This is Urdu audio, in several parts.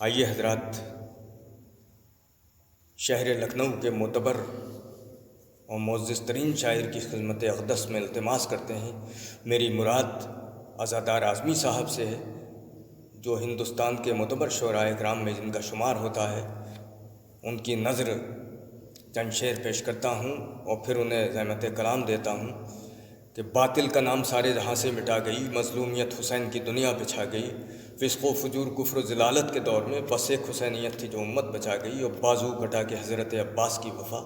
آئیے حضرات، شہر لکھنؤ کے معتبر اور معزز ترین شاعر کی خدمت اقدس میں التماس کرتے ہیں۔ میری مراد عزادار اعظمی صاحب سے ہے، جو ہندوستان کے معتبر شعراء کرام میں جن کا شمار ہوتا ہے۔ ان کی نظر چند شعر پیش کرتا ہوں اور پھر انہیں زحمت کلام دیتا ہوں کہ باطل کا نام سارے جہاں سے مٹا گئی، مظلومیت حسین کی دنیا پہ چھا گئی، فسق و فجور کفر و ضلالت کے دور میں بس ایک حسینیت تھی جو امت بچا گئی، اور بازو کٹا کے حضرت عباس کی وفا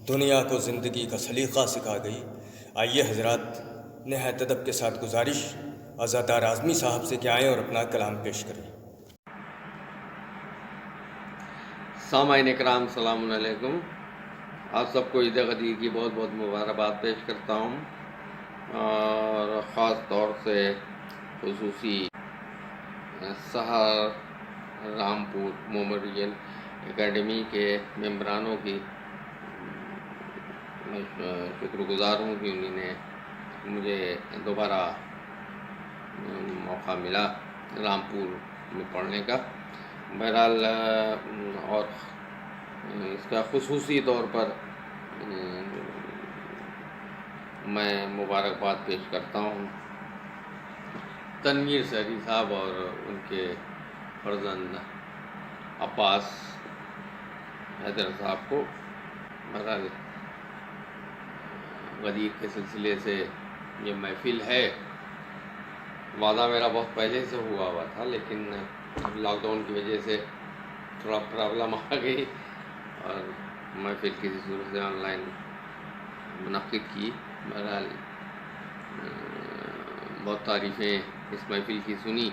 دنیا کو زندگی کا سلیقہ سکھا گئی۔ آئیے حضرات، نہایت ادب کے ساتھ گزارش عزادار اعظمی صاحب سے کہ آئیں اور اپنا کلام پیش کریں۔ سامعین اکرام، السلام علیکم۔ آپ سب کو عید غدیر کی بہت بہت مبارکباد پیش کرتا ہوں، اور خاص طور سے خصوصی سہار رامپور میموریل اکیڈمی کے ممبرانوں کی میں شکر گزار ہوں کہ انہوں نے مجھے دوبارہ موقع ملا رامپور میں پڑھنے کا۔ بہرحال اور اس کا خصوصی طور پر میں مبارکباد پیش کرتا ہوں تنویر سحری صاحب اور ان کے فرزند عباس حیدر صاحب کو۔ بہرحال غدیر کے سلسلے سے یہ محفل ہے، وعدہ میرا بہت پہلے سے ہوا تھا، لیکن لاک ڈاؤن کی وجہ سے تھوڑا پرابلم آ گئی اور محفل کسی صورت سے آن لائن منعقد کی۔ بہرحال بہت تعریفیں اس محفل کی سنی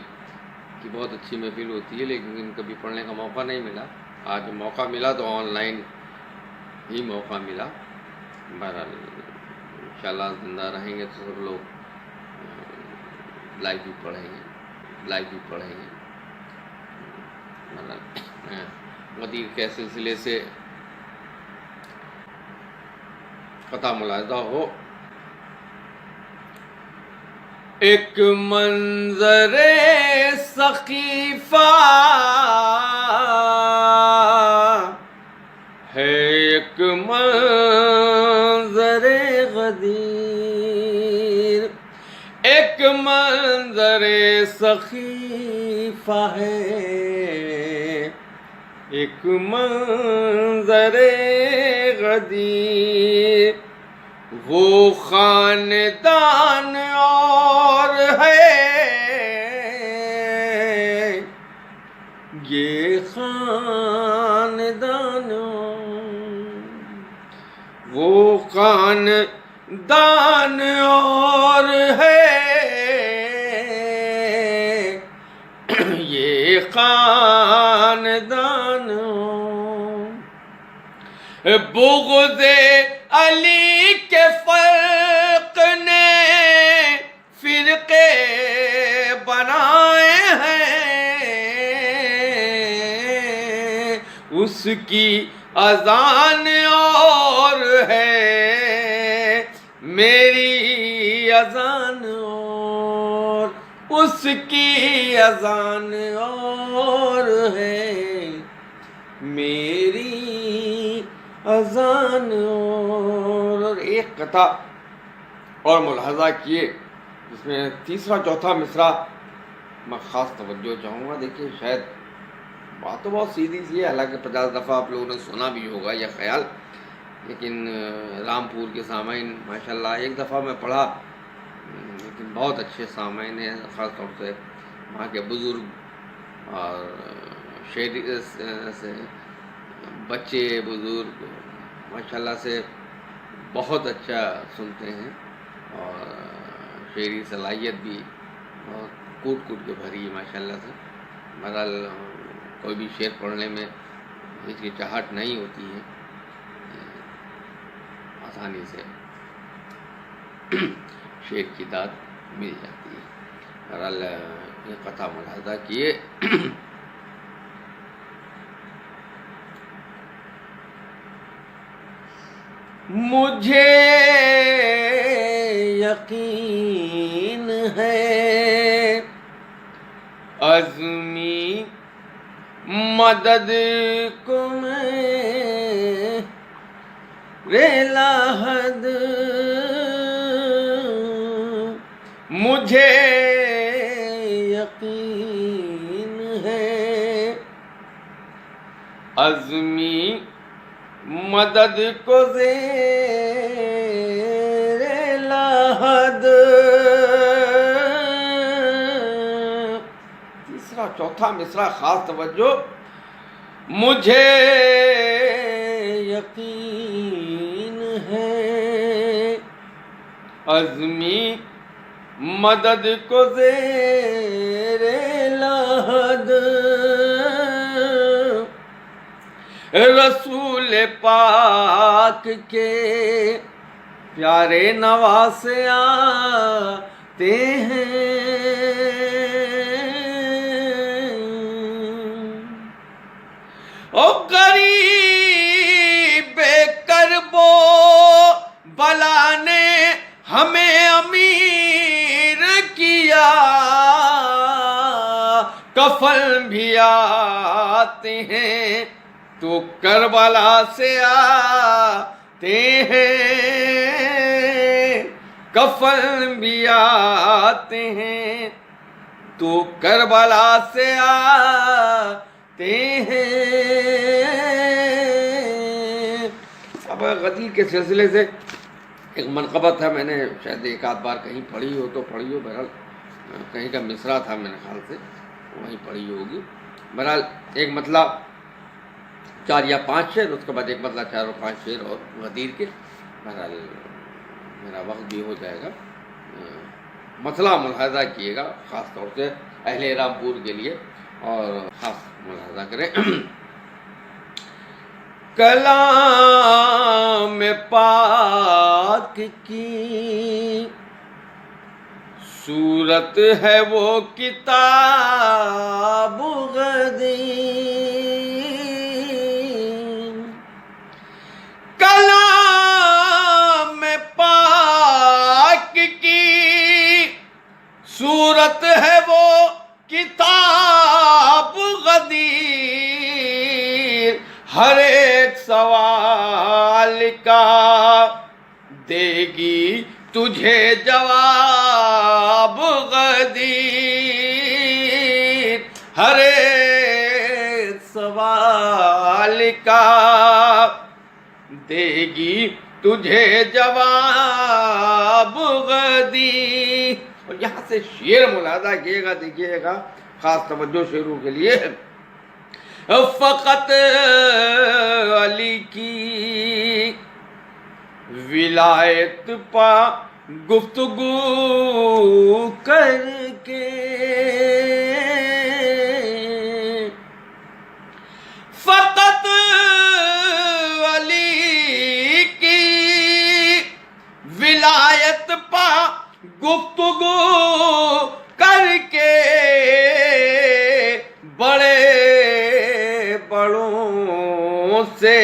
کہ بہت اچھی محفل ہوتی ہے، لیکن کبھی پڑھنے کا موقع نہیں ملا۔ آج موقع ملا تو آن لائن ہی موقع ملا۔ بہرحال انشاءاللہ زندہ رہیں گے تو سب لوگ لائیو بھی پڑھیں گے۔ غدیر کے سلسلے سے قطع ملاحظہ ہو۔ ایک منظر سقیفہ ہے، ایک منظر غدیر، ایک منظر سقیفہ ہے، ایک منظر غدیر، وہ خاندان اور ہے، یہ خاندان، وہ خاندان اور ہے، یہ خاندان، بغض علی کے فرق نے فرقے بنائے ہیں، اس کی اذان اور ہے، میری اذان اور، اس کی اذان اور ہے، میری اذان اور۔ ایک قطع اور ملاحظہ کیے جس میں تیسرا چوتھا مصرع میں خاص توجہ چاہوں گا۔ دیکھیے، شاید بات تو بہت سیدھی سی ہے، حالانکہ 50 دفعہ آپ لوگوں نے سنا بھی ہوگا یہ خیال، لیکن رامپور کے سامعین ماشاءاللہ ایک دفعہ میں پڑھا، لیکن بہت اچھے سامعین ہیں، خاص طور سے وہاں کے بزرگ اور شہری سے بچے بزرگ ماشاءاللہ سے بہت اچھا سنتے ہیں، اور شعری صلاحیت بھی بہت کوٹ کے بھری ہے ماشاءاللہ سے۔ بہرحال کوئی بھی شعر پڑھنے میں ہچکچاہٹ نہیں ہوتی ہے، آسانی سے شعر کی داد مل جاتی ہے۔ بہرحال یہ قطع ملاحظہ کیے۔ مجھے یقین ہے عزمی مدد کو میرے لاحد مجھے یقین ہے عزمی مدد کو زیر لاحد. تیسرا چوتھا مصرع خاص توجہ. مجھے یقین ہے عزمی مدد کو زیر لاحد رسول پاک کے پیارے نواسے آتے ہیں. او غریب کربو بلا نے ہمیں امیر کیا کفن بھی آتے ہیں تو کربلا سے آتے ہیں کفن بھی آتے ہیں تو کربلا سے آتے ہیں. اب غدیر کے سلسلے سے ایک منقبت تھا، میں نے شاید ایک آدھ بار کہیں پڑھی ہو تو پڑھی ہو، بہرحال کہیں کا مصرع تھا میرے خیال سے، وہیں پڑھی ہوگی. بہرحال ایک مطلب 4 یا 5 شعر، اس کے بعد ایک مطلب 4 اور 5 شعر اور غدیر کے. بہرحال میرا وقت بھی ہو جائے گا. مسئلہ ملاحظہ کیے گا خاص طور سے اہل رامپور کے لیے، اور خاص ملاحظہ کریں. کلام پاک کی صورت ہے وہ کتاب قدیم. کلام پاک کی صورت ہے وہ کتاب قدیم. ہر ایک سوال کا دے گی تجھے جواب قدیر. ہر ایک سوال کا دے گی تجھے جواب قدیر. اور یہاں سے شعر ملاحظہ کیے گا، دیکھیے گا خاص توجہ شعروں کے لیے. فقط علی کی ولایت پا گفتگو کر کے فقط علی کی ولایت پا گفتگو کر کے بڑے بڑوں سے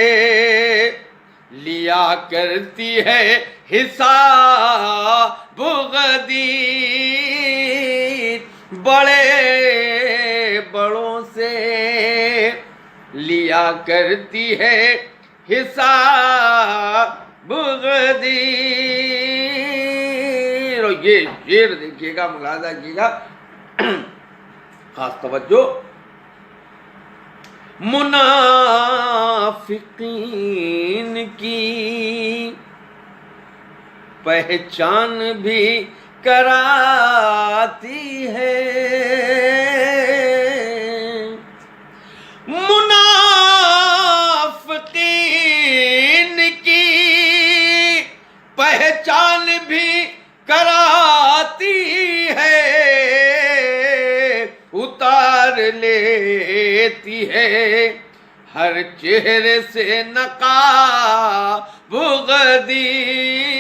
لیا کرتی ہے حساب قدیر. بڑے بڑوں سے لیا کرتی ہے حساب قدیر. اور یہ شعر دیکھیے گا، ملاحظہ کیے گا خاص توجہ. منافقین کی پہچان بھی کراتی ہے. منافقین کی پہچان بھی کراتی ہے. اتار لیتی ہے ہر چہرے سے نقاب قدیر.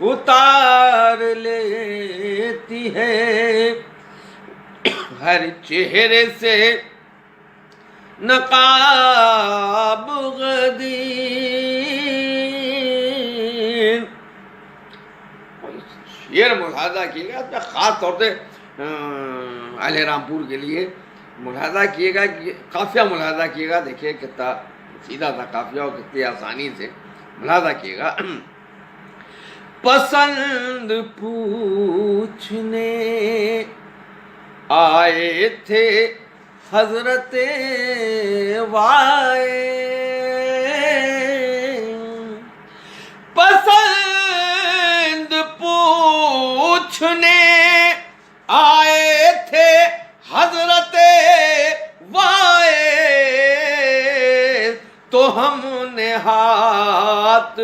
اتار لیتی ہے ہر چہرے سے نقاب قدیر. شعر ملاحظہ کیے گا خاص طور سے اہل رامپور کے لیے. ملاحظہ کیے گا کہ قافیہ ملاحظہ کیے گا، دیکھیے کتنا سیدھا تھا قافیہ اور کتنی آسانی سے ملاحظہ کیے گا. پسند پوچھنے آئے تھے حضرت وائز، پسند پوچھنے آئے تھے حضرت وائز، تو ہم نے ہاتھ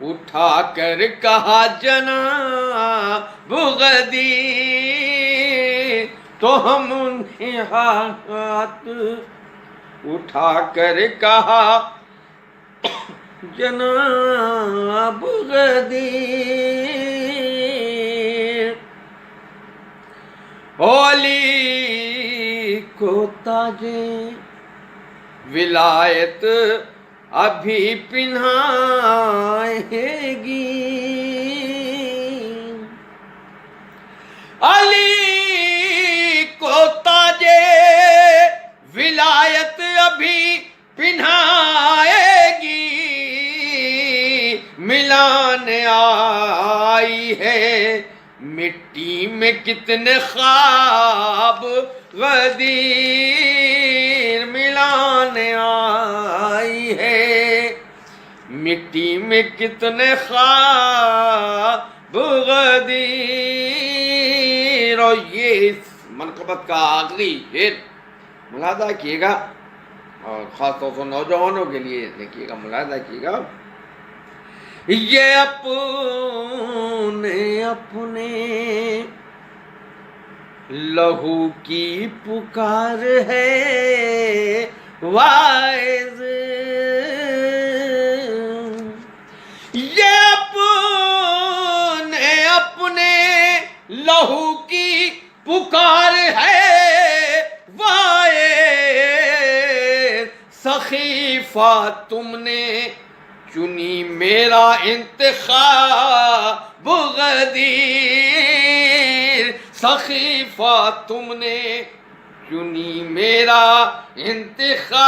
اٹھا کر کہا جناب غدیر، تو ہم نے ہاتھ اٹھا کر کہا جناب غدیر. علی کو تاجے ولایت ابھی پہنائے گی، علی کو تاجے ولایت ابھی پہنائے گی، ملانے آئی ہے مٹی میں کتنے خواب غدیر، ملانے آئی ہے مٹی میں کتنے خواب غدیر. اور یہ اس منقبت کا آخری شعر ملاحظہ کیے گا، اور خاص طور سے نوجوانوں کے لیے دیکھیے گا، ملاحظہ کیے گا. یہ اپنے لہو کی پکار ہے وائز، یہ اپنے لہو کی پکار ہے وائز، سخیفہ تم نے چنی میرا انتخاب غدیر، سخیفہ تم نے چنی میرا انتخاب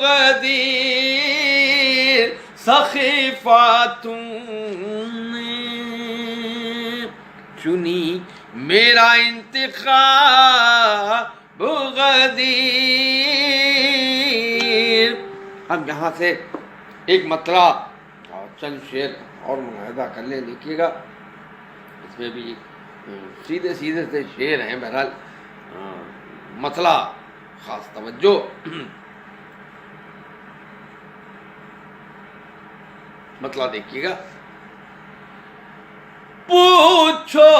غدیر، سخیفہ تم نے چنی میرا انتخاب غدیر. اب یہاں سے ایک مطلع اور چند شعر اور ملاحظہ کر لیں، دیکھیے گا اس میں بھی سیدھے سیدھے سے شعر ہیں، بہرحال مطلع خاص توجہ. مطلع دیکھیے گا. پوچھو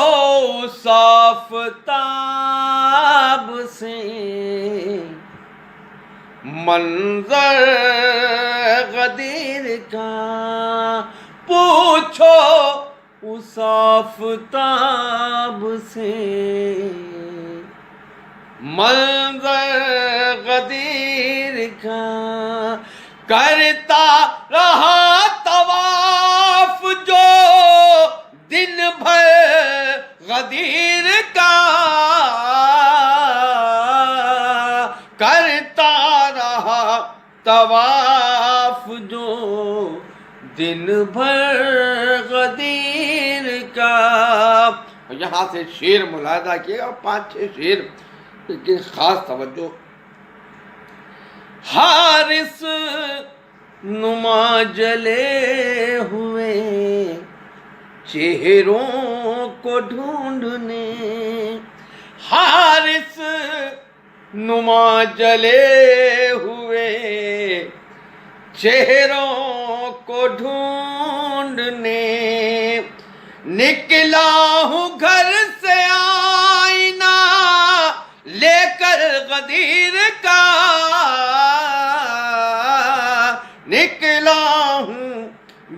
صاف تاب سے منظر غدیر کا، پوچھو اس آفتاب سے منظر غدیر کا، کرتا رہا طواف جو دن بھر غدیر کا، کرتا رہا طواف جو دن بھر غدیر کا. یہاں سے شعر ملاحظہ کیے گا، 5-6 شعر لیکن خاص توجہ. حارس نما جلے ہوئے چہروں کو ڈھونڈنے، حارس نما جلے ہوئے چہروں کو ڈھونڈنے، نکلا ہوں گھر سے آئینہ لے کر غدیر کا، نکلا ہوں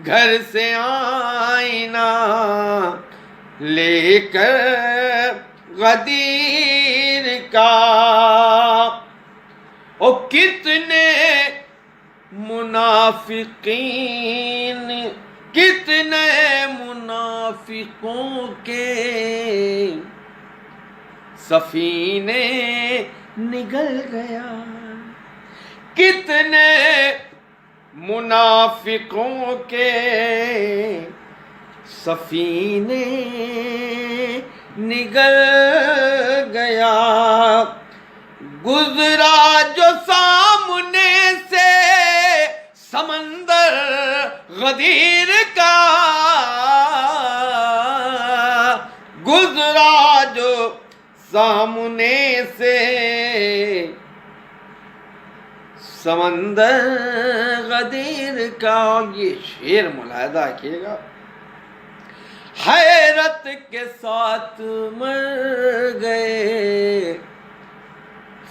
گھر سے آئینہ لے کر غدیر کا. او کتنے منافقین، کتنے منافقوں کے سفینے نگل گیا، کتنے منافقوں کے سفینے نگل گیا، گزرا جو سامنے سے سمندر غدیر کا، گزرا جو سامنے سے سمندر غدیر کا۔ یہ شعر ملاحظہ کیے گا، حیرت کے ساتھ مر گئے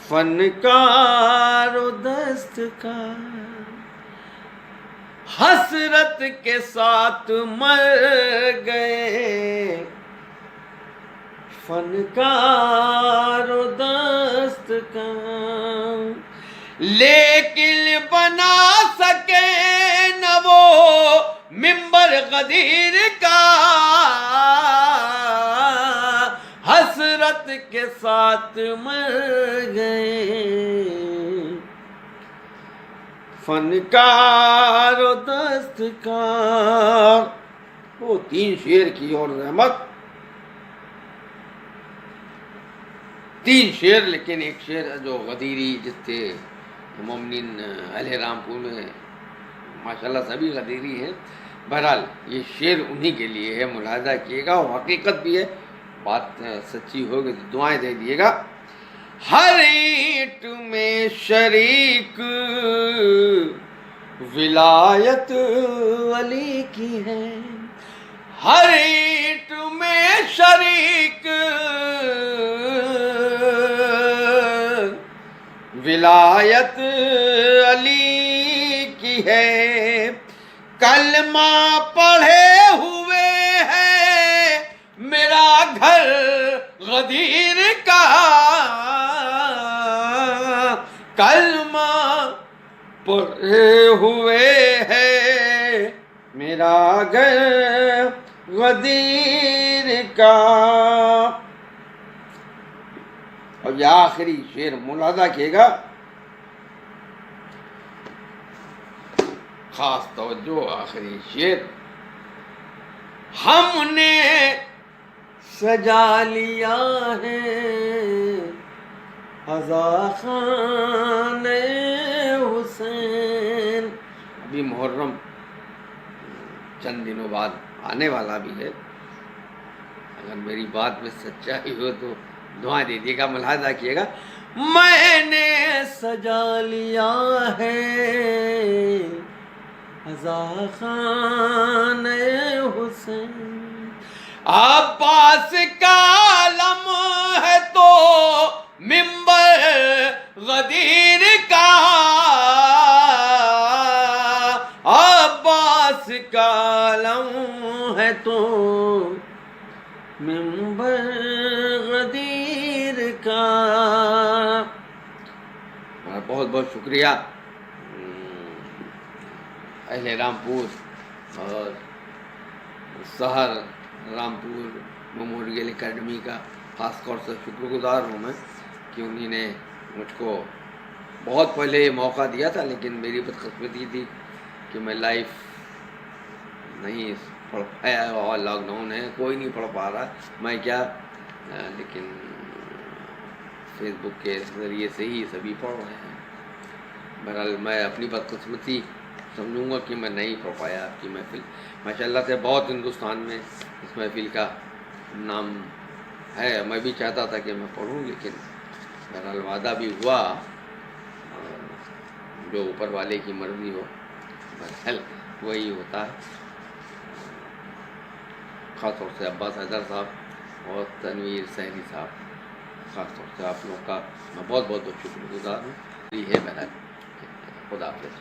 فنکار و دستکار، حسرت کے ساتھ مر گئے فنکار و دستکار، لیکن بنا سکے نہ وہ منبر غدیر کا، حسرت کے ساتھ مر گئے فنکار و دستکار۔ وہ 3 شعر کی اور رحمت، 3 شعر، لیکن ایک شعر جو غدیری جس سے مومنین اہل رامپور میں ماشاءاللہ سبھی غدیری ہیں۔ بہرحال یہ شعر انہی کے لیے ہے، ملاحظہ کیے گا، اور حقیقت بھی ہے، بات سچی ہوگی تو دعائیں دے دیے گا۔ ہر اینٹ میں شریک ولایت علی کی ہے، ہر اینٹ میں شریک ولایت علی کی ہے، کلمہ پڑھے ہوئے ہے میرا گھر غدیر کا، کلمہ پڑھے ہوئے ہے میرا گھر غدیر کا۔ اور یہ آخری شعر ملاحظہ کیے گا، خاص توجہ، آخری شعر، ہم نے سجا لیا ہے عزا خان حسین۔ ابھی محرم چند دنوں بعد آنے والا بھی ہے، اگر میری بات میں سچائی ہو تو دعائیں دیجیے گا، ملاحظہ کیے گا۔ میں نے سجا لیا ہے عزا خان حسین، عباس کا علم ہے تو منبر غدیر کا، عباس کا علم ہے تو منبر غدیر کا۔ بہت بہت شکریہ اہل رامپور اور سحر رامپور میموریل اکیڈمی کا، خاص طور سے شکر گزار ہوں میں کہ انہی نے مجھ کو بہت پہلے یہ موقع دیا تھا، لیکن میری بدقسمتی تھی کہ میں لائف نہیں پڑھ پایا، اور لاک ڈاؤن ہے، کوئی نہیں پڑھ پا رہا، میں کیا، لیکن فیس بک کے ذریعے سے ہی سبھی پڑھ رہے ہیں۔ بہرحال میں اپنی بدقسمتی سمجھوں گا کہ میں نہیں پڑھ پایا آپ کی محفل۔ ماشاءاللہ سے بہت ہندوستان میں اس محفل کا نام ہے، میں بھی چاہتا تھا کہ میں پڑھوں، لیکن بہرحال وعدہ بھی ہوا، اور جو اوپر والے کی مرضی ہو بہرحال وہی ہوتا ہے۔ خاص طور سے عباس حیدر صاحب اور تنویر سحری صاحب، خاص طور سے آپ لوگوں کا میں بہت بہت شکر گزار ہوں۔ یہ ہے بہرحال، خدا حافظ۔